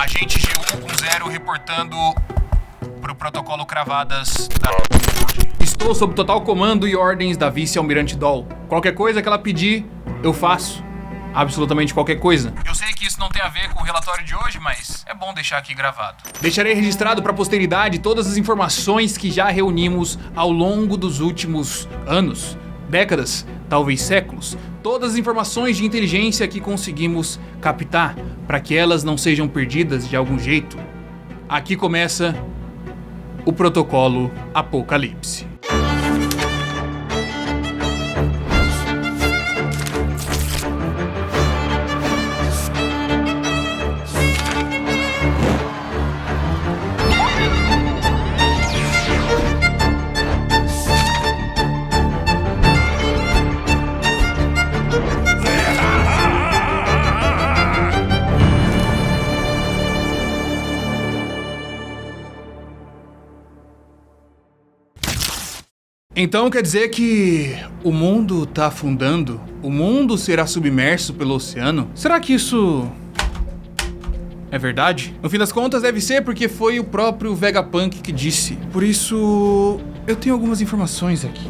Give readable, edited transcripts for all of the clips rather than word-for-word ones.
Agente G110 reportando pro protocolo Cravadas da... Estou sob total comando e ordens da vice-almirante Doll. Qualquer coisa que ela pedir, eu faço. Absolutamente qualquer coisa. Eu sei que isso não tem a ver com o relatório de hoje, mas é bom deixar aqui gravado. Deixarei registrado para a posteridade todas as informações que já reunimos ao longo dos últimos anos, décadas, talvez séculos. Todas as informações de inteligência que conseguimos captar, para que elas não sejam perdidas de algum jeito. Aqui começa o protocolo Apocalipse. Então quer dizer que o mundo tá afundando? O mundo será submerso pelo oceano? Será que isso é verdade? No fim das contas deve ser porque foi o próprio Vegapunk que disse. Por isso, eu tenho algumas informações aqui.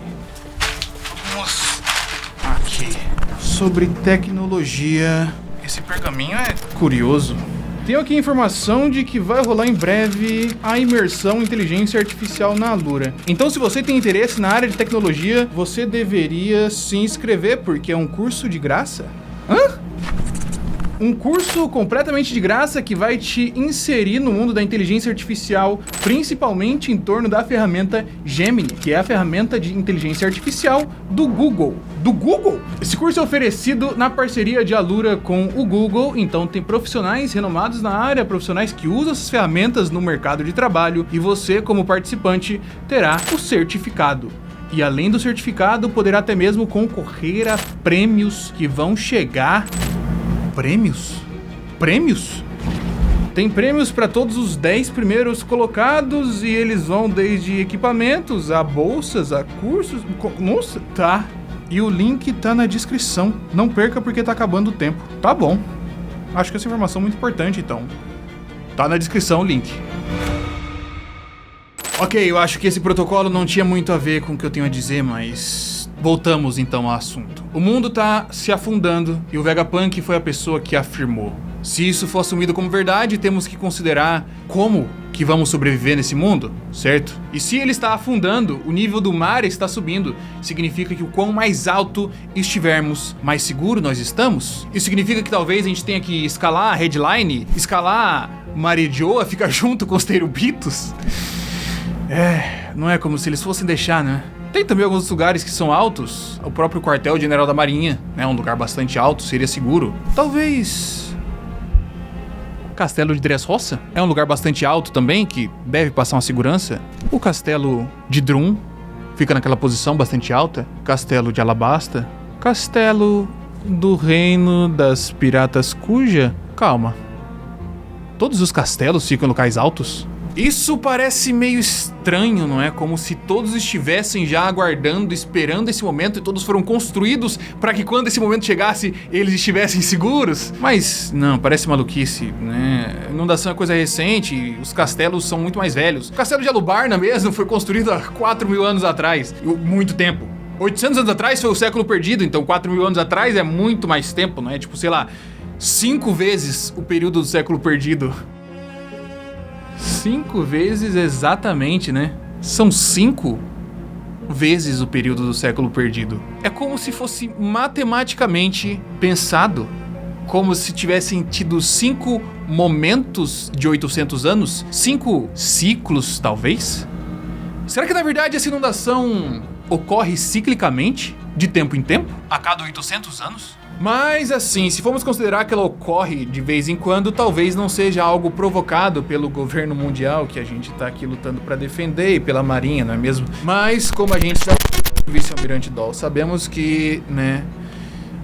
Aqui. Sobre tecnologia. Esse pergaminho é curioso. Tenho aqui a informação de que vai rolar em breve a imersão inteligência artificial na Alura. Então, se você tem interesse na área de tecnologia, você deveria se inscrever, porque é um curso de graça. Hã? Um curso completamente de graça que vai te inserir no mundo da inteligência artificial, principalmente em torno da ferramenta Gemini, que é a ferramenta de inteligência artificial do Google. Do Google? Esse curso é oferecido na parceria de Alura com o Google, então tem profissionais renomados na área, profissionais que usam essas ferramentas no mercado de trabalho, e você, como participante, terá o certificado. E além do certificado, poderá até mesmo concorrer a prêmios que vão chegar... Prêmios? Prêmios? Tem prêmios para todos os 10 primeiros colocados e eles vão desde equipamentos a bolsas, a cursos... Nossa, tá. E o link tá na descrição. Não perca porque tá acabando o tempo. Tá bom. Acho que essa informação é muito importante, então. Tá na descrição o link. Ok, eu acho que esse protocolo não tinha muito a ver com o que eu tenho a dizer, mas... Voltamos então ao assunto. O mundo tá se afundando e o Vegapunk foi a pessoa que afirmou. Se isso for assumido como verdade, temos que considerar como que vamos sobreviver nesse mundo, certo? E se ele está afundando, o nível do mar está subindo. Significa que o quão mais alto estivermos, mais seguro nós estamos. Isso significa que talvez a gente tenha que escalar a Headline, escalar Mariojoa, ficar junto com os Terubitos. Não é como se eles fossem deixar, né? Tem também alguns lugares que são altos. O próprio quartel-general da Marinha, né? Um lugar bastante alto, seria seguro. Talvez... Castelo de Dressrosa é um lugar bastante alto também, que deve passar uma segurança. O castelo de Drum fica naquela posição bastante alta. Castelo de Alabasta. Castelo do Reino das Piratas Kuja. Calma. Todos os castelos ficam em locais altos? Isso parece meio estranho, não é? Como se todos estivessem já aguardando, esperando esse momento e todos foram construídos para que quando esse momento chegasse, eles estivessem seguros. Mas não, parece maluquice, né? A inundação é coisa recente e os castelos são muito mais velhos. O castelo de Alubarna mesmo foi construído há 4.000 anos atrás. Muito tempo. 800 anos atrás foi o século perdido, então 4.000 anos atrás é muito mais tempo, não é? Tipo, sei lá, 5 vezes o período do século perdido. 5 vezes exatamente, né? São 5 vezes o período do século perdido. É como se fosse matematicamente pensado. Como se tivessem tido 5 momentos de 800 anos? 5 ciclos, talvez? Será que na verdade essa inundação ocorre ciclicamente? De tempo em tempo? A cada 800 anos? Mas assim, se formos considerar que ela ocorre de vez em quando, talvez não seja algo provocado pelo governo mundial que a gente tá aqui lutando pra defender e pela marinha, não é mesmo? Mas como a gente sabe, vice-almirante Doll, sabemos que, né,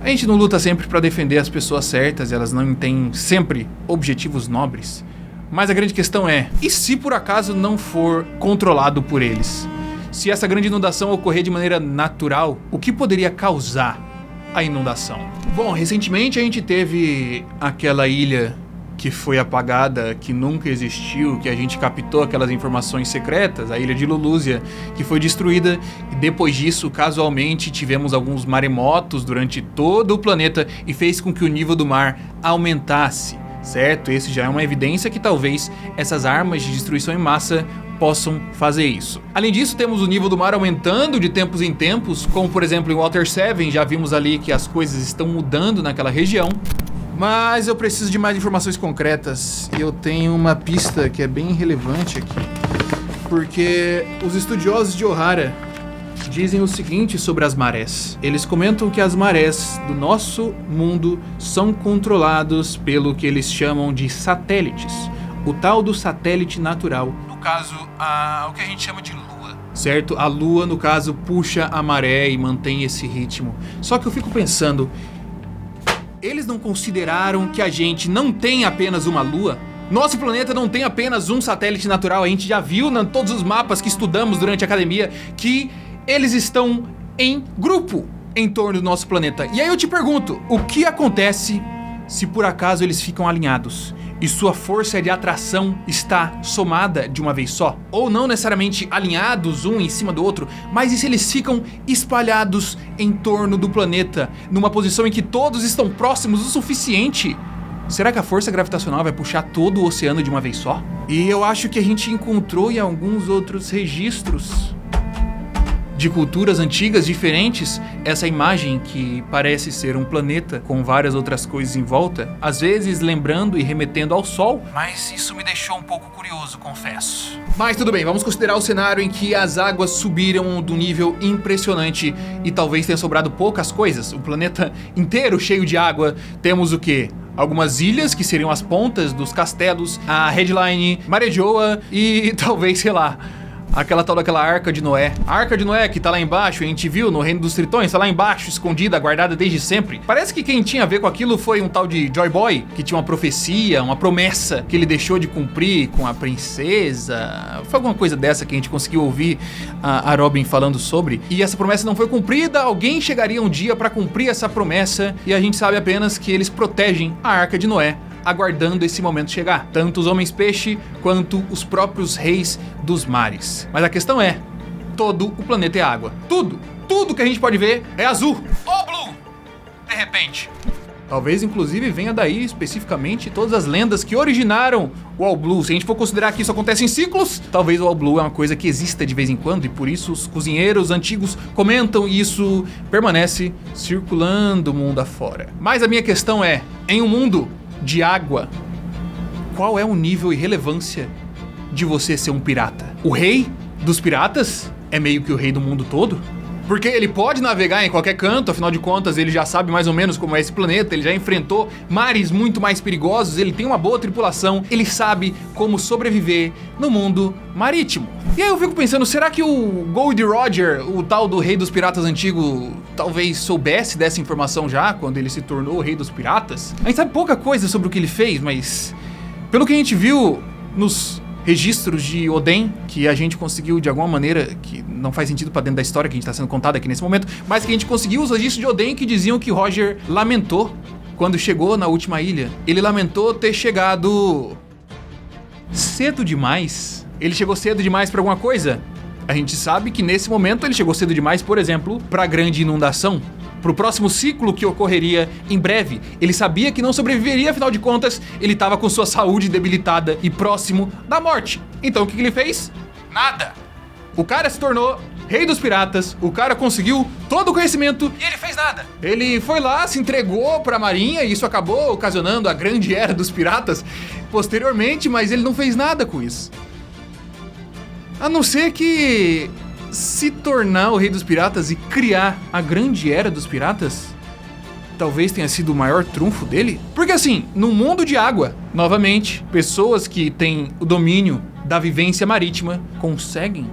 a gente não luta sempre pra defender as pessoas certas, elas não têm sempre objetivos nobres. Mas a grande questão é, e se por acaso não for controlado por eles? Se essa grande inundação ocorrer de maneira natural, o que poderia causar a inundação? Bom, recentemente a gente teve aquela ilha que foi apagada, que nunca existiu, que a gente captou aquelas informações secretas, a ilha de Lulúzia, que foi destruída, e depois disso, casualmente, tivemos alguns maremotos durante todo o planeta e fez com que o nível do mar aumentasse, certo? Esse já é uma evidência que talvez essas armas de destruição em massa possam fazer isso. Além disso, temos o nível do mar aumentando de tempos em tempos, como por exemplo em Water 7, já vimos ali que as coisas estão mudando naquela região. Mas eu preciso de mais informações concretas e eu tenho uma pista que é bem relevante aqui. Porque os estudiosos de Ohara dizem o seguinte sobre as marés. Eles comentam que as marés do nosso mundo são controlados pelo que eles chamam de satélites. O tal do satélite natural. No caso, o que a gente chama de lua. Certo? A lua, no caso, puxa a maré e mantém esse ritmo. Só que eu fico pensando, eles não consideraram que a gente não tem apenas uma lua? Nosso planeta não tem apenas um satélite natural. A gente já viu em todos os mapas que estudamos durante a academia que eles estão em grupo em torno do nosso planeta. E aí eu te pergunto, o que acontece se por acaso eles ficam alinhados? E sua força de atração está somada de uma vez só? Ou não necessariamente alinhados um em cima do outro, mas e se eles ficam espalhados em torno do planeta, numa posição em que todos estão próximos o suficiente? Será que a força gravitacional vai puxar todo o oceano de uma vez só? E eu acho que a gente encontrou em alguns outros registros de culturas antigas diferentes, essa imagem que parece ser um planeta com várias outras coisas em volta, às vezes lembrando e remetendo ao Sol, mas isso me deixou um pouco curioso, confesso. Mas tudo bem, vamos considerar o cenário em que as águas subiram do nível impressionante e talvez tenha sobrado poucas coisas, o planeta inteiro cheio de água. Temos o quê? Algumas ilhas, que seriam as pontas dos castelos, a Headline, Marejoa e talvez, sei lá, aquela tal daquela Arca de Noé. A Arca de Noé que tá lá embaixo, a gente viu no Reino dos Tritões, tá lá embaixo, escondida, guardada desde sempre. Parece que quem tinha a ver com aquilo foi um tal de Joy Boy, que tinha uma profecia, uma promessa que ele deixou de cumprir com a princesa. Foi alguma coisa dessa que a gente conseguiu ouvir a Robin falando sobre. E essa promessa não foi cumprida, alguém chegaria um dia pra cumprir essa promessa, e a gente sabe apenas que eles protegem a Arca de Noé, aguardando esse momento chegar, tanto os homens-peixe quanto os próprios reis dos mares. Mas a questão é, todo o planeta é água. Tudo que a gente pode ver é azul ou blue, de repente. Talvez, inclusive, venha daí, especificamente, todas as lendas que originaram o All Blue. Se a gente for considerar que isso acontece em ciclos, talvez o All Blue é uma coisa que exista de vez em quando, e por isso os cozinheiros antigos comentam e isso permanece circulando o mundo afora. Mas a minha questão é, em um mundo de água, qual é o nível e relevância de você ser um pirata? O rei dos piratas é meio que o rei do mundo todo? Porque ele pode navegar em qualquer canto, afinal de contas ele já sabe mais ou menos como é esse planeta, ele já enfrentou mares muito mais perigosos, ele tem uma boa tripulação, ele sabe como sobreviver no mundo marítimo. E aí eu fico pensando, será que o Gold Roger, o tal do rei dos piratas antigo, talvez soubesse dessa informação já, quando ele se tornou o rei dos piratas? A gente sabe pouca coisa sobre o que ele fez, mas pelo que a gente viu nos registros de Oden, que a gente conseguiu de alguma maneira, que não faz sentido pra dentro da história que a gente tá sendo contada aqui nesse momento, mas que a gente conseguiu os registros de Oden que diziam que Roger lamentou quando chegou na última ilha. Ele lamentou ter chegado cedo demais. Ele chegou cedo demais pra alguma coisa? A gente sabe que nesse momento ele chegou cedo demais, por exemplo, pra grande inundação. Pro próximo ciclo que ocorreria em breve. Ele sabia que não sobreviveria, afinal de contas, ele estava com sua saúde debilitada e próximo da morte. Então o que ele fez? Nada. O cara se tornou rei dos piratas, o cara conseguiu todo o conhecimento e ele fez nada. Ele foi lá, se entregou pra marinha e isso acabou ocasionando a grande era dos piratas posteriormente, mas ele não fez nada com isso. A não ser que se tornar o rei dos piratas e criar a grande era dos piratas talvez tenha sido o maior trunfo dele. Porque assim, no mundo de água, novamente, pessoas que têm o domínio da vivência marítima conseguem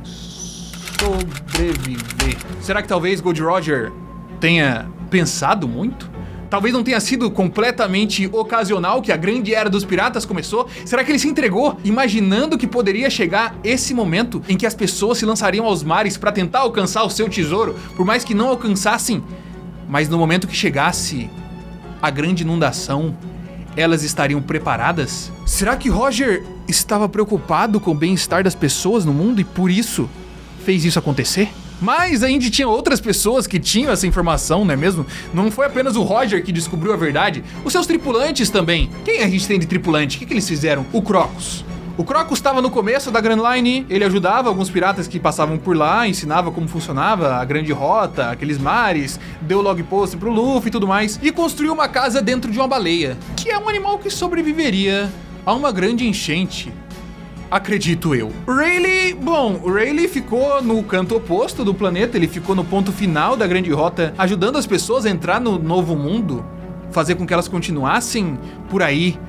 sobreviver. Será que talvez Gold Roger tenha pensado muito? Talvez não tenha sido completamente ocasional que a grande era dos piratas começou? Será que ele se entregou, imaginando que poderia chegar esse momento em que as pessoas se lançariam aos mares para tentar alcançar o seu tesouro, por mais que não alcançassem? Mas no momento que chegasse a grande inundação, elas estariam preparadas? Será que Roger estava preocupado com o bem-estar das pessoas no mundo e por isso fez isso acontecer? Mas ainda tinha outras pessoas que tinham essa informação, não é mesmo? Não foi apenas o Roger que descobriu a verdade, os seus tripulantes também. Quem a gente tem de tripulante? O que eles fizeram? O Crocus. O Crocus estava no começo da Grand Line, ele ajudava alguns piratas que passavam por lá, ensinava como funcionava a grande rota, aqueles mares, deu log post pro Luffy e tudo mais, e construiu uma casa dentro de uma baleia, que é um animal que sobreviveria a uma grande enchente. Acredito eu. O Rayleigh ficou no canto oposto do planeta, ele ficou no ponto final da grande rota, ajudando as pessoas a entrar no novo mundo, fazer com que elas continuassem por aí,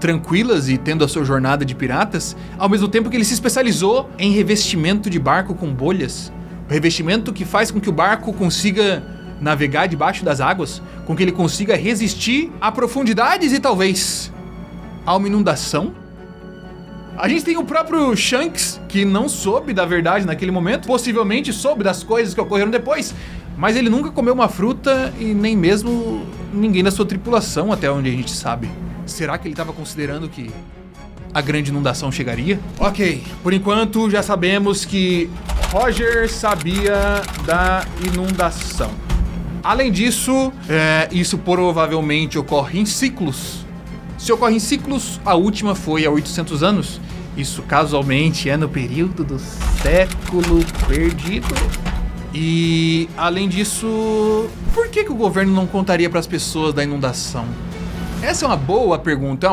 tranquilas e tendo a sua jornada de piratas, ao mesmo tempo que ele se especializou em revestimento de barco com bolhas. O revestimento que faz com que o barco consiga navegar debaixo das águas, com que ele consiga resistir a profundidades e talvez a uma inundação. A gente tem o próprio Shanks, que não soube da verdade naquele momento, possivelmente soube das coisas que ocorreram depois, mas ele nunca comeu uma fruta e nem mesmo ninguém da sua tripulação, até onde a gente sabe. Será que ele estava considerando que a grande inundação chegaria? Ok, por enquanto já sabemos que Roger sabia da inundação. Além disso, isso provavelmente ocorre em ciclos. Se ocorre em ciclos, a última foi há 800 anos. Isso casualmente é no período do século perdido. E além disso, por que o governo não contaria para as pessoas da inundação? Essa é uma boa pergunta,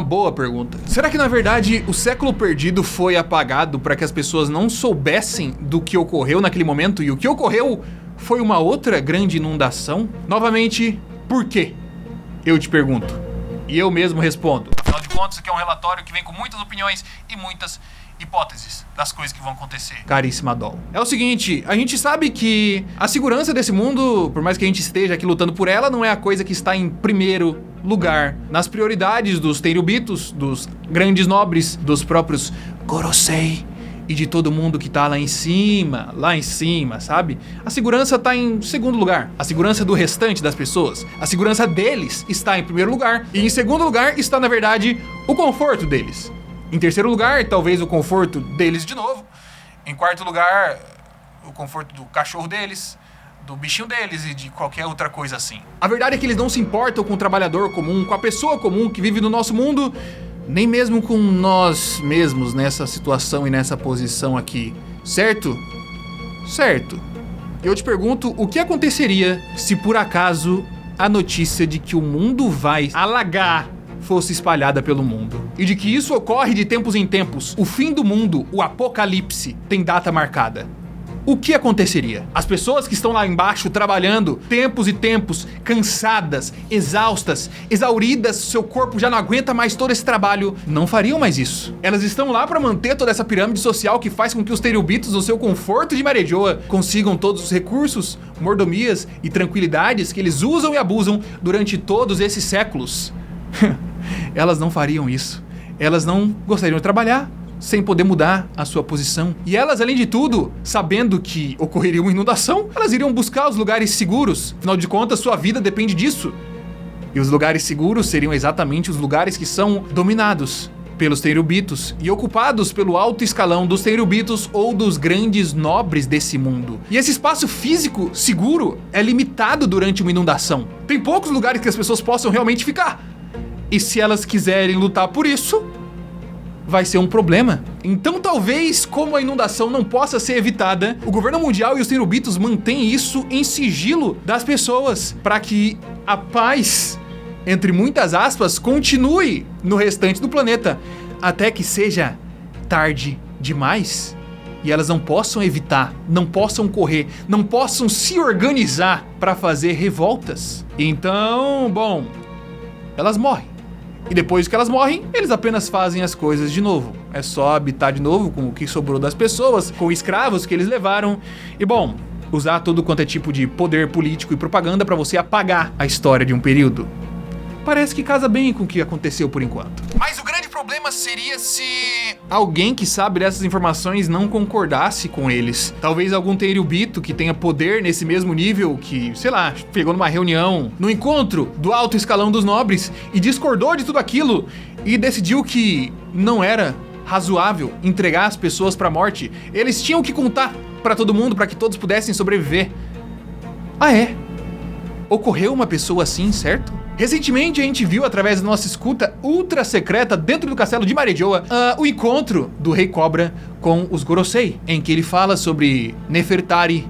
Será que na verdade o século perdido foi apagado para que as pessoas não soubessem do que ocorreu naquele momento e o que ocorreu foi uma outra grande inundação? Novamente, por quê? Eu te pergunto. E eu mesmo respondo. Afinal de contas, isso aqui é um relatório que vem com muitas opiniões e muitas hipóteses das coisas que vão acontecer. Caríssima Doll. É o seguinte, a gente sabe que a segurança desse mundo, por mais que a gente esteja aqui lutando por ela, não é a coisa que está em primeiro lugar nas prioridades dos Tenryubitos, dos grandes nobres, dos próprios Gorosei e de todo mundo que tá lá em cima, sabe? A segurança tá em segundo lugar. A segurança do restante das pessoas, a segurança deles está em primeiro lugar. E em segundo lugar está, na verdade, o conforto deles. Em terceiro lugar, talvez o conforto deles de novo. Em quarto lugar, o conforto do cachorro deles, do bichinho deles e de qualquer outra coisa assim. A verdade é que eles não se importam com o trabalhador comum, com a pessoa comum que vive no nosso mundo, nem mesmo com nós mesmos nessa situação e nessa posição aqui, certo? Certo. Eu te pergunto, o que aconteceria se por acaso a notícia de que o mundo vai alagar fosse espalhada pelo mundo? E de que isso ocorre de tempos em tempos, o fim do mundo, o apocalipse, tem data marcada. O que aconteceria? As pessoas que estão lá embaixo trabalhando, tempos e tempos, cansadas, exaustas, exauridas, seu corpo já não aguenta mais todo esse trabalho, não fariam mais isso. Elas estão lá para manter toda essa pirâmide social que faz com que os Tenryubitos, no seu conforto de Marejoa, consigam todos os recursos, mordomias e tranquilidades que eles usam e abusam durante todos esses séculos. Elas não fariam isso. Elas não gostariam de trabalhar sem poder mudar a sua posição. E elas, além de tudo, sabendo que ocorreria uma inundação, elas iriam buscar os lugares seguros. Afinal de contas, sua vida depende disso. E os lugares seguros seriam exatamente os lugares que são dominados pelos Tenryubitos e ocupados pelo alto escalão dos Tenryubitos ou dos grandes nobres desse mundo. E esse espaço físico seguro é limitado durante uma inundação. Tem poucos lugares que as pessoas possam realmente ficar. E se elas quiserem lutar por isso, vai ser um problema. Então talvez, como a inundação não possa ser evitada, o governo mundial e os Tenryubitos mantêm isso em sigilo das pessoas, para que a paz, entre muitas aspas, continue no restante do planeta, até que seja tarde demais e elas não possam evitar, não possam correr, não possam se organizar para fazer revoltas. Então, bom, elas morrem. E depois que elas morrem, eles apenas fazem as coisas de novo. É só habitar de novo com o que sobrou das pessoas, com escravos que eles levaram. E bom, usar todo quanto é tipo de poder político e propaganda para você apagar a história de um período. parece que casa bem com o que aconteceu por enquanto. Mas o grande problema seria se alguém que sabe dessas informações não concordasse com eles. Talvez algum Tenryubito que tenha poder nesse mesmo nível, que, sei lá, pegou numa reunião, no encontro do alto escalão dos nobres e discordou de tudo aquilo e decidiu que não era razoável entregar as pessoas pra morte. Eles tinham que contar pra todo mundo para que todos pudessem sobreviver. Ah, é? Ocorreu uma pessoa assim, certo? Recentemente a gente viu, através da nossa escuta ultra secreta dentro do castelo de Marejoa, o encontro do Rei Cobra com os Gorosei, em que ele fala sobre Nefertari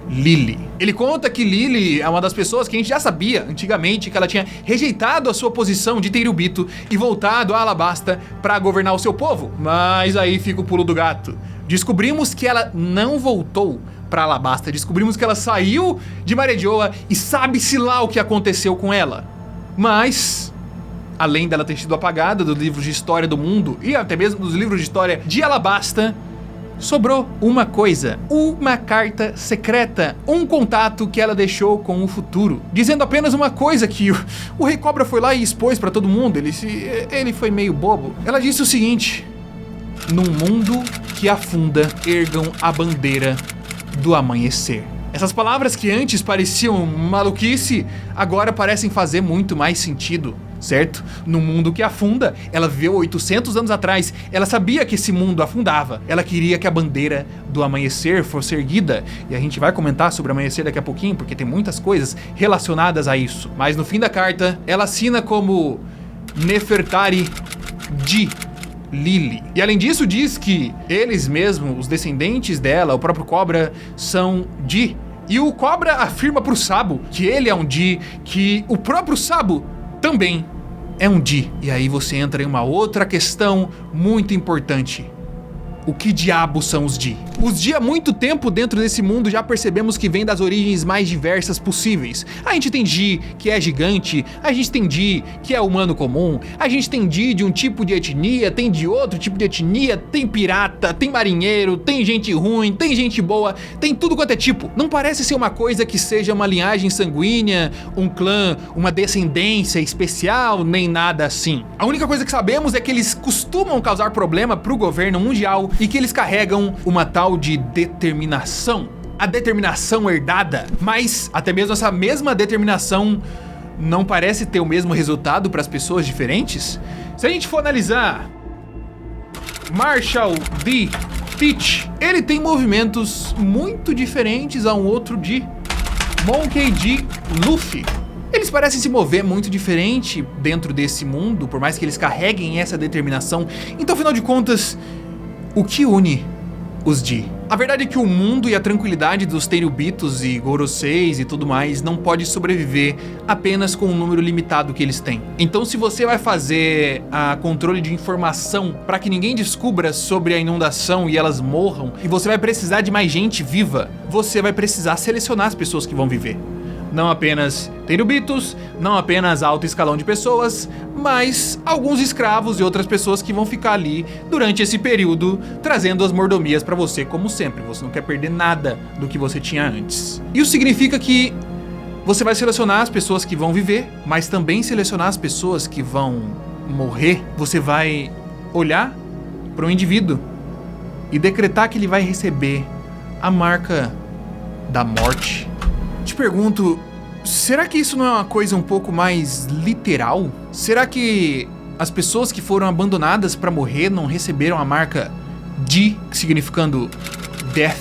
Lily. Ele conta que Lily é uma das pessoas que a gente já sabia antigamente que ela tinha rejeitado a sua posição de Tenryubito e voltado a Alabasta para governar o seu povo. Mas aí fica o pulo do gato. Descobrimos que ela não voltou para Alabasta, descobrimos que ela saiu de Marejoa e sabe-se lá o que aconteceu com ela. Mas, além dela ter sido apagada dos livros de história do mundo e até mesmo dos livros de história de Alabasta, sobrou uma coisa, uma carta secreta, um contato que ela deixou com o futuro, dizendo apenas uma coisa que o Rei Cobra foi lá e expôs pra todo mundo, ele foi meio bobo. Ela disse o seguinte: num mundo que afunda, ergam a bandeira do amanhecer. Essas palavras que antes pareciam maluquice, agora parecem fazer muito mais sentido, certo? No mundo que afunda, ela viveu 800 anos atrás, ela sabia que esse mundo afundava, ela queria que a bandeira do amanhecer fosse erguida, e a gente vai comentar sobre o amanhecer daqui a pouquinho, porque tem muitas coisas relacionadas a isso. Mas no fim da carta, ela assina como Nefertari de Lily. E além disso diz que eles mesmos, os descendentes dela, o próprio Cobra, são Di. E o Cobra afirma pro Sabo que ele é um Di, que o próprio Sabo também é um Di. E aí você entra em uma outra questão muito importante. O que diabos são os Di? Os Di há muito tempo dentro desse mundo já percebemos que vem das origens mais diversas possíveis. A gente tem Di que é gigante, a gente tem Di que é humano comum, a gente tem Di de um tipo de etnia, tem de outro tipo de etnia, tem pirata, tem marinheiro, tem gente ruim, tem gente boa, tem tudo quanto é tipo. Não parece ser uma coisa que seja uma linhagem sanguínea, um clã, uma descendência especial, nem nada assim. A única coisa que sabemos é que eles costumam causar problema pro governo mundial e que eles carregam uma tal de determinação, a determinação herdada, mas até mesmo essa mesma determinação não parece ter o mesmo resultado para as pessoas diferentes? Se a gente for analisar Marshall D. Teach, ele tem movimentos muito diferentes a um outro de Monkey D. Luffy. Eles parecem se mover muito diferente dentro desse mundo, por mais que eles carreguem essa determinação. Então, afinal de contas, o que une os Di? A verdade é que o mundo e a tranquilidade dos Tenryubitos e Goroseis e tudo mais não pode sobreviver apenas com o número limitado que eles têm. Então, se você vai fazer a controle de informação para que ninguém descubra sobre a inundação e elas morram, e você vai precisar de mais gente viva, você vai precisar selecionar as pessoas que vão viver. Não apenas Tenryubitos, não apenas alto escalão de pessoas, mas alguns escravos e outras pessoas que vão ficar ali durante esse período, trazendo as mordomias pra você como sempre. Você não quer perder nada do que você tinha antes. Isso significa que você vai selecionar as pessoas que vão viver, mas também selecionar as pessoas que vão morrer. Você vai olhar para um indivíduo e decretar que ele vai receber a marca da morte. Te pergunto, será que isso não é uma coisa um pouco mais literal? Será que as pessoas que foram abandonadas para morrer não receberam a marca Di, significando death?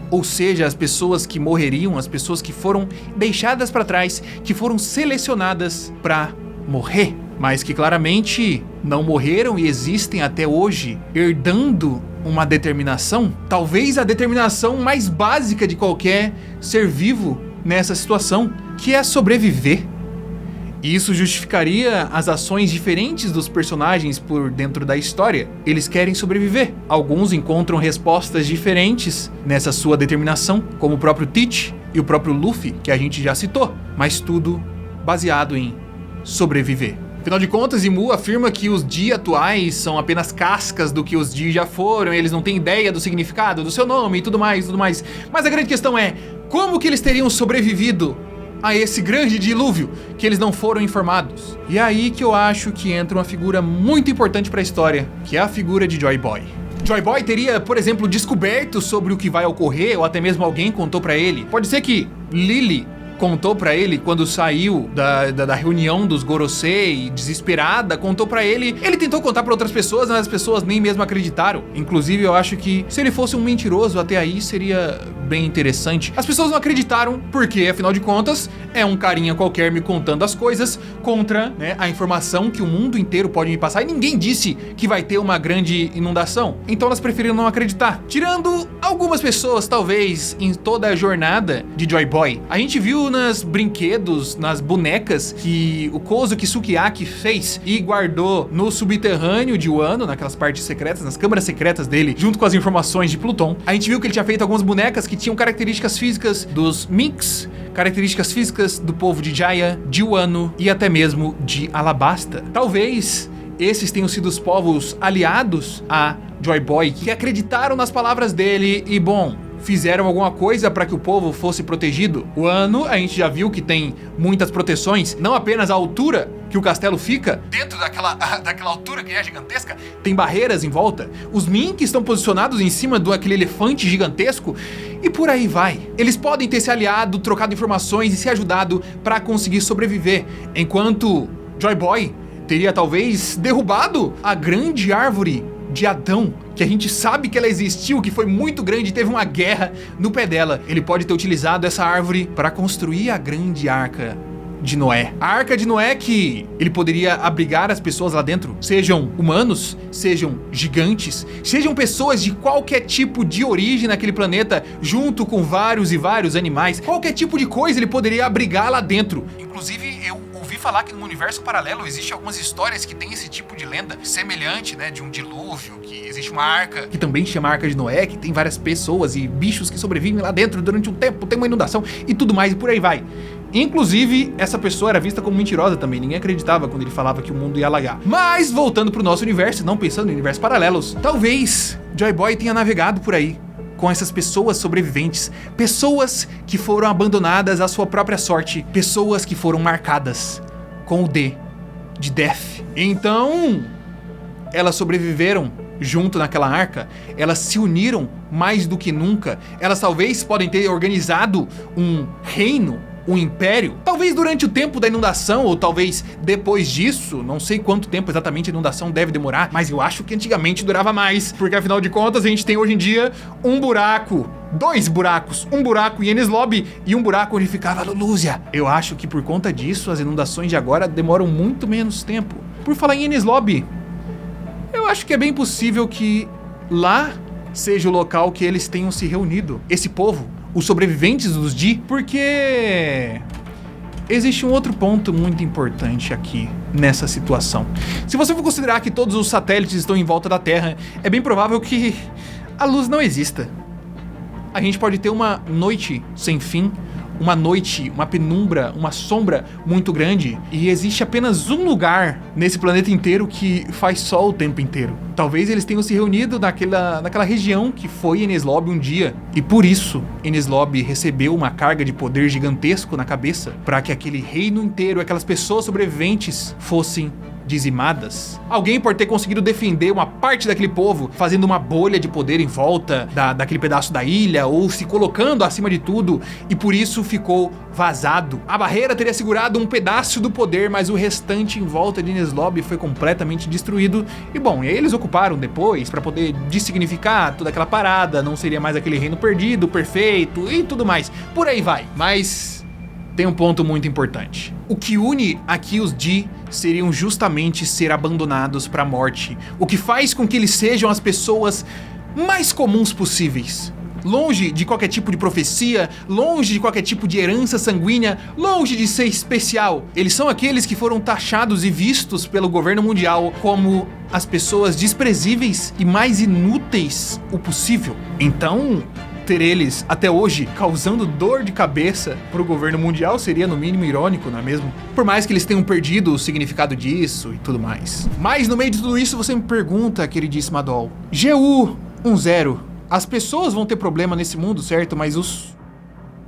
Ou seja, as pessoas que morreriam, as pessoas que foram deixadas para trás, que foram selecionadas para morrer, mas que claramente não morreram e existem até hoje, herdando uma determinação, talvez a determinação mais básica de qualquer ser vivo nessa situação, que é sobreviver. E isso justificaria as ações diferentes dos personagens por dentro da história. Eles querem sobreviver. Alguns encontram respostas diferentes nessa sua determinação, como o próprio Teach e o próprio Luffy, que a gente já citou, mas tudo baseado em sobreviver. Afinal de contas, Imu afirma que os Di atuais são apenas cascas do que os Di já foram, eles não têm ideia do significado do seu nome e tudo mais, tudo mais. Mas a grande questão é, como que eles teriam sobrevivido a esse grande dilúvio que eles não foram informados. E é aí que eu acho que entra uma figura muito importante para a história, que é a figura de Joy Boy. Joy Boy teria, por exemplo, descoberto sobre o que vai ocorrer, ou até mesmo alguém contou pra ele. Pode ser que Lily contou pra ele quando saiu da reunião dos Gorosei, desesperada, contou pra ele. Ele tentou contar pra outras pessoas, mas as pessoas nem mesmo acreditaram. Inclusive, eu acho que se ele fosse um mentiroso até aí, seria bem interessante. As pessoas não acreditaram, porque, afinal de contas, é um carinha qualquer me contando as coisas contra, né, a informação que o mundo inteiro pode me passar. E ninguém disse que vai ter uma grande inundação. Então elas preferiram não acreditar. Tirando algumas pessoas, talvez, em toda a jornada de Joy Boy. A gente viu nos brinquedos, nas bonecas que o Kozuki Sukiyaki fez e guardou no subterrâneo de Wano, naquelas partes secretas, nas câmaras secretas dele, junto com as informações de Pluton. A gente viu que ele tinha feito algumas bonecas que tinham características físicas dos Minks, características físicas do povo de Jaya, de Wano e até mesmo de Alabasta. Talvez esses tenham sido os povos aliados a Joy Boy, que acreditaram nas palavras dele e, bom, fizeram alguma coisa para que o povo fosse protegido. O Wano, a gente já viu que tem muitas proteções, não apenas a altura que o castelo fica, dentro daquela altura que é gigantesca, tem barreiras em volta. Os Mink estão posicionados em cima daquele elefante gigantesco e por aí vai. Eles podem ter se aliado, trocado informações e se ajudado para conseguir sobreviver, enquanto Joy Boy teria talvez derrubado a grande árvore de Adão, que a gente sabe que ela existiu, que foi muito grande, teve uma guerra no pé dela. Ele pode ter utilizado essa árvore para construir a grande arca de Noé. A arca de Noé que ele poderia abrigar as pessoas lá dentro, sejam humanos, sejam gigantes, sejam pessoas de qualquer tipo de origem naquele planeta, junto com vários e vários animais. Qualquer tipo de coisa ele poderia abrigar lá dentro. Inclusive, eu ouvi falar que no universo paralelo existe algumas histórias que tem esse tipo de lenda semelhante, né, de um dilúvio, que existe uma arca que também chama Arca de Noé, que tem várias pessoas e bichos que sobrevivem lá dentro durante um tempo, tem uma inundação e tudo mais e por aí vai. Inclusive, essa pessoa era vista como mentirosa também, ninguém acreditava quando ele falava que o mundo ia alagar. Mas, voltando pro nosso universo, não pensando em universos paralelos, talvez Joy Boy tenha navegado por aí com essas pessoas sobreviventes, pessoas que foram abandonadas à sua própria sorte, pessoas que foram marcadas com o D de Death. Então, elas sobreviveram junto naquela arca, elas se uniram mais do que nunca, elas talvez podem ter organizado um reino, um império, talvez durante o tempo da inundação, ou talvez depois disso, não sei quanto tempo exatamente a inundação deve demorar, mas eu acho que antigamente durava mais, porque afinal de contas a gente tem hoje em dia um buraco, dois buracos, um buraco em Enies Lobby e um buraco onde ficava Lulúzia. Eu acho que por conta disso as inundações de agora demoram muito menos tempo. Por falar em Enies Lobby, eu acho que é bem possível que lá seja o local que eles tenham se reunido, esse povo, os sobreviventes dos Di, porque existe um outro ponto muito importante aqui nessa situação. Se você for considerar que todos os satélites estão em volta da Terra, é bem provável que a luz não exista. A gente pode ter uma noite sem fim, uma noite, uma penumbra, uma sombra muito grande, e existe apenas um lugar nesse planeta inteiro que faz sol o tempo inteiro. Talvez eles tenham se reunido naquela região que foi Enies Lobby um dia, e por isso Enies Lobby recebeu uma carga de poder gigantesco na cabeça, para que aquele reino inteiro, aquelas pessoas sobreviventes fossem dizimadas. Alguém pode ter conseguido defender uma parte daquele povo, fazendo uma bolha de poder em volta daquele pedaço da ilha, ou se colocando acima de tudo, e por isso ficou vazado. A barreira teria segurado um pedaço do poder, mas o restante em volta de Enies Lobby foi completamente destruído. E bom, e aí eles ocuparam depois para poder dessignificar toda aquela parada, não seria mais aquele reino perdido, perfeito e tudo mais. Por aí vai. Mas tem um ponto muito importante. O que une aqui os Di seriam justamente ser abandonados para a morte, o que faz com que eles sejam as pessoas mais comuns possíveis. Longe de qualquer tipo de profecia, longe de qualquer tipo de herança sanguínea, longe de ser especial. Eles são aqueles que foram taxados e vistos pelo governo mundial como as pessoas desprezíveis e mais inúteis o possível. Então, ter eles até hoje causando dor de cabeça pro governo mundial seria no mínimo irônico, não é mesmo? Por mais que eles tenham perdido o significado disso e tudo mais. Mas no meio de tudo isso você me pergunta, queridíssima Doll, GU10, as pessoas vão ter problema nesse mundo, certo? Mas os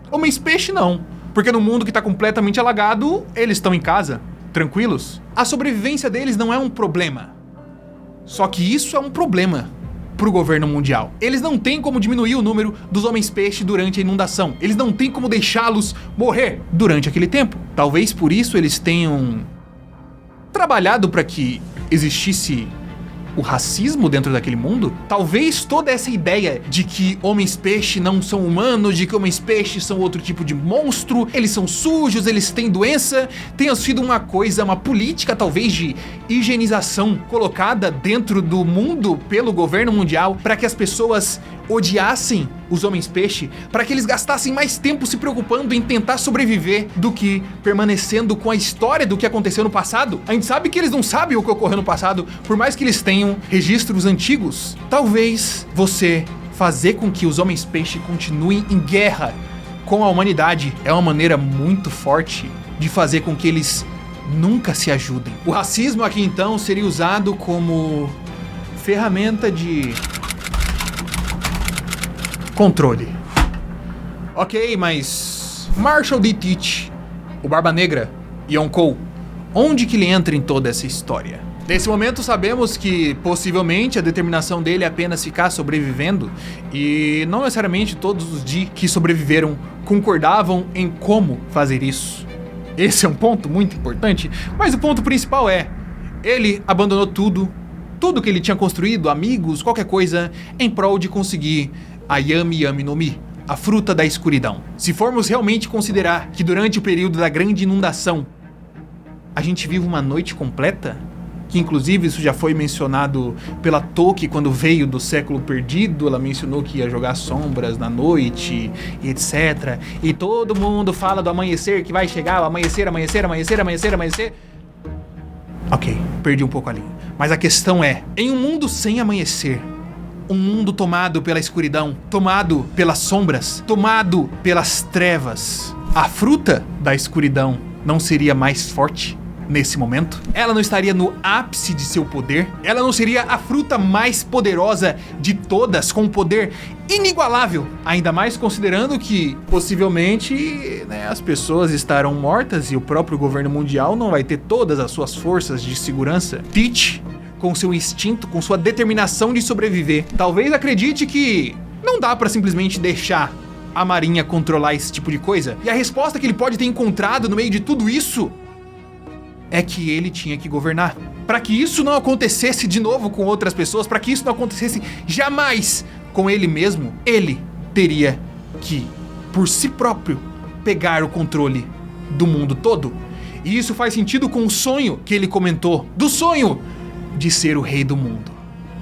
homens peixe não. Porque no mundo que tá completamente alagado, eles estão em casa, tranquilos. A sobrevivência deles não é um problema. Só que isso é um problema pro governo mundial. Eles não têm como diminuir o número dos homens-peixe durante a inundação. Eles não têm como deixá-los morrer durante aquele tempo. Talvez por isso eles tenham trabalhado para que existisse o racismo dentro daquele mundo. Talvez toda essa ideia de que homens-peixe não são humanos, de que homens-peixe são outro tipo de monstro, eles são sujos, eles têm doença, tenha sido uma política talvez de higienização colocada dentro do mundo pelo governo mundial para que as pessoas odiassem os homens-peixe, para que eles gastassem mais tempo se preocupando em tentar sobreviver do que permanecendo com a história do que aconteceu no passado. A gente sabe que eles não sabem o que ocorreu no passado, por mais que eles tenham registros antigos. Talvez você fazer com que os homens-peixe continuem em guerra com a humanidade é uma maneira muito forte de fazer com que eles nunca se ajudem. O racismo aqui então seria usado como ferramenta de controle. Ok, mas Marshall D. Teach, o Barba Negra, Yonkou, onde que ele entra em toda essa história? Nesse momento sabemos que possivelmente a determinação dele é apenas ficar sobrevivendo e não necessariamente todos os D que sobreviveram concordavam em como fazer isso. Esse é um ponto muito importante, mas o ponto principal é, ele abandonou tudo que ele tinha construído, amigos, qualquer coisa, em prol de conseguir a Yami Yami no Mi, a fruta da escuridão. Se formos realmente considerar que durante o período da grande inundação a gente vive uma noite completa, que inclusive isso já foi mencionado pela Toki quando veio do século perdido, ela mencionou que ia jogar sombras na noite, e etc. E todo mundo fala do amanhecer que vai chegar, o amanhecer. Ok, perdi um pouco a linha. Mas a questão é, em um mundo sem amanhecer, um mundo tomado pela escuridão, tomado pelas sombras, tomado pelas trevas, a fruta da escuridão não seria mais forte nesse momento? Ela não estaria no ápice de seu poder? Ela não seria a fruta mais poderosa de todas, com um poder inigualável? Ainda mais considerando que, possivelmente, as pessoas estarão mortas e o próprio governo mundial não vai ter todas as suas forças de segurança. Teach, com seu instinto, com sua determinação de sobreviver, talvez acredite que não dá pra simplesmente deixar a marinha controlar esse tipo de coisa. E a resposta que ele pode ter encontrado no meio de tudo isso é que ele tinha que governar. Para que isso não acontecesse de novo com outras pessoas, para que isso não acontecesse jamais com ele mesmo, ele teria que, por si próprio, pegar o controle do mundo todo. E isso faz sentido com o sonho que ele comentou, do sonho de ser o rei do mundo.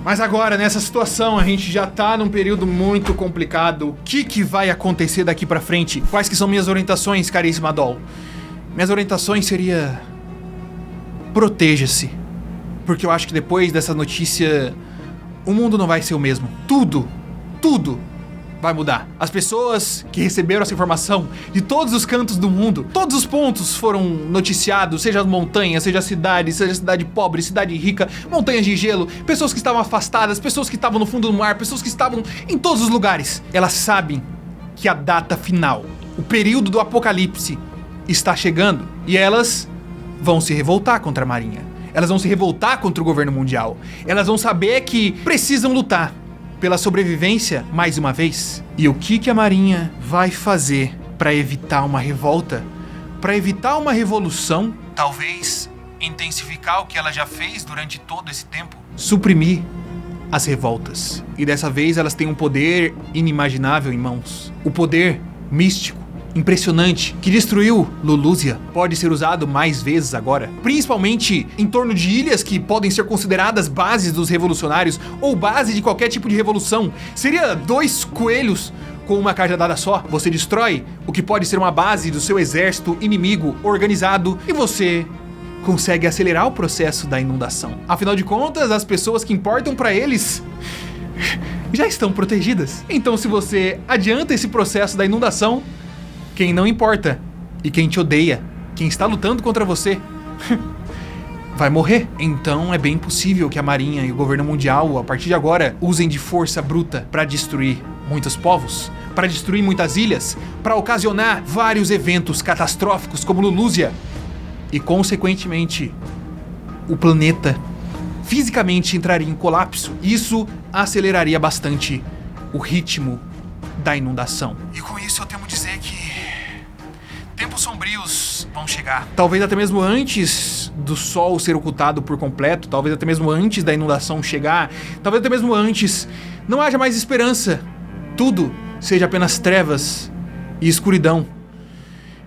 Mas agora, nessa situação, a gente já tá num período muito complicado. O que vai acontecer daqui pra frente? Quais que são minhas orientações, caríssima Doll? Minhas orientações seria: proteja-se. Porque eu acho que depois dessa notícia, o mundo não vai ser o mesmo. Tudo vai mudar. As pessoas que receberam essa informação de todos os cantos do mundo, todos os pontos foram noticiados, seja as montanhas, seja a cidade pobre, cidade rica, montanhas de gelo, pessoas que estavam afastadas, pessoas que estavam no fundo do mar, pessoas que estavam em todos os lugares. Elas sabem que a data final, o período do apocalipse está chegando e elas vão se revoltar contra a Marinha. Elas vão se revoltar contra o governo mundial. Elas vão saber que precisam lutar pela sobrevivência mais uma vez. E o que a Marinha vai fazer para evitar uma revolta? Para evitar uma revolução? Talvez intensificar o que ela já fez durante todo esse tempo? Suprimir as revoltas. E dessa vez elas têm um poder inimaginável em mãos. O poder místico, impressionante, que destruiu Lulúzia, pode ser usado mais vezes agora, principalmente em torno de ilhas que podem ser consideradas bases dos revolucionários ou base de qualquer tipo de revolução. Seria 2 coelhos com uma cajadada só. Você destrói o que pode ser uma base do seu exército inimigo organizado e você consegue acelerar o processo da inundação. Afinal de contas, as pessoas que importam para eles já estão protegidas. Então, se você adianta esse processo da inundação, quem não importa e quem te odeia, quem está lutando contra você, vai morrer. Então é bem possível que a Marinha e o governo mundial, a partir de agora, usem de força bruta para destruir muitos povos. para destruir muitas ilhas, para ocasionar vários eventos catastróficos como Lulúzia. E, consequentemente, o planeta fisicamente entraria em colapso. Isso aceleraria bastante o ritmo da inundação. E com isso eu temo dizer que tempos sombrios vão chegar. Talvez até mesmo antes do sol ser ocultado por completo, talvez até mesmo antes da inundação chegar, talvez até mesmo antes, não haja mais esperança. Tudo seja apenas trevas e escuridão.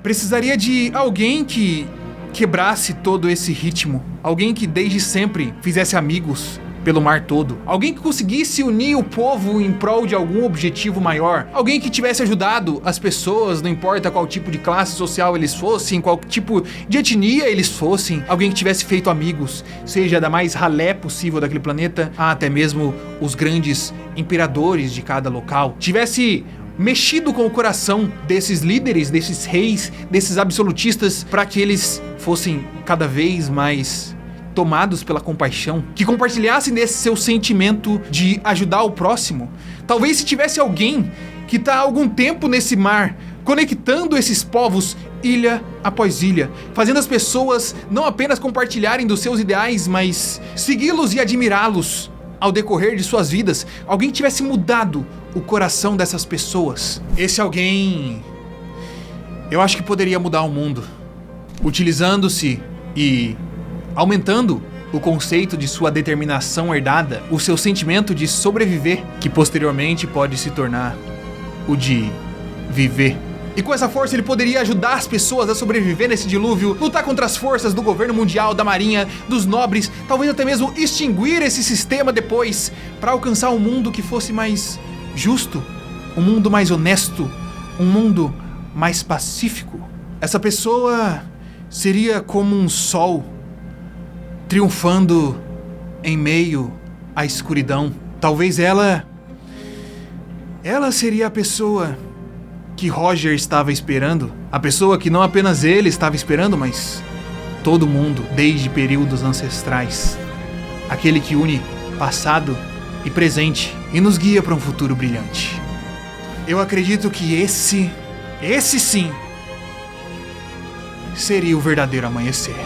Precisaria de alguém que quebrasse todo esse ritmo. Alguém que desde sempre fizesse amigos pelo mar todo. Alguém que conseguisse unir o povo em prol de algum objetivo maior. Alguém que tivesse ajudado as pessoas, não importa qual tipo de classe social eles fossem, qual tipo de etnia eles fossem. Alguém que tivesse feito amigos, seja da mais ralé possível daquele planeta, a até mesmo os grandes imperadores de cada local. Tivesse mexido com o coração desses líderes, desses reis, desses absolutistas, para que eles fossem cada vez mais tomados pela compaixão, que compartilhassem desse seu sentimento de ajudar o próximo. Talvez se tivesse alguém que está há algum tempo nesse mar, conectando esses povos ilha após ilha, fazendo as pessoas não apenas compartilharem dos seus ideais, mas segui-los e admirá-los ao decorrer de suas vidas. Alguém que tivesse mudado o coração dessas pessoas. Esse alguém, eu acho que poderia mudar o mundo, utilizando-se e aumentando o conceito de sua determinação herdada, o seu sentimento de sobreviver, que posteriormente pode se tornar o de viver. E com essa força ele poderia ajudar as pessoas a sobreviver nesse dilúvio, lutar contra as forças do governo mundial, da marinha, dos nobres, talvez até mesmo extinguir esse sistema depois, para alcançar um mundo que fosse mais justo, um mundo mais honesto, um mundo mais pacífico. Essa pessoa seria como um sol triunfando em meio à escuridão. Talvez ela seria a pessoa que Roger estava esperando, a pessoa que não apenas ele estava esperando, mas todo mundo desde períodos ancestrais. Aquele que une passado e presente e nos guia para um futuro brilhante. Eu acredito que esse sim, seria o verdadeiro amanhecer.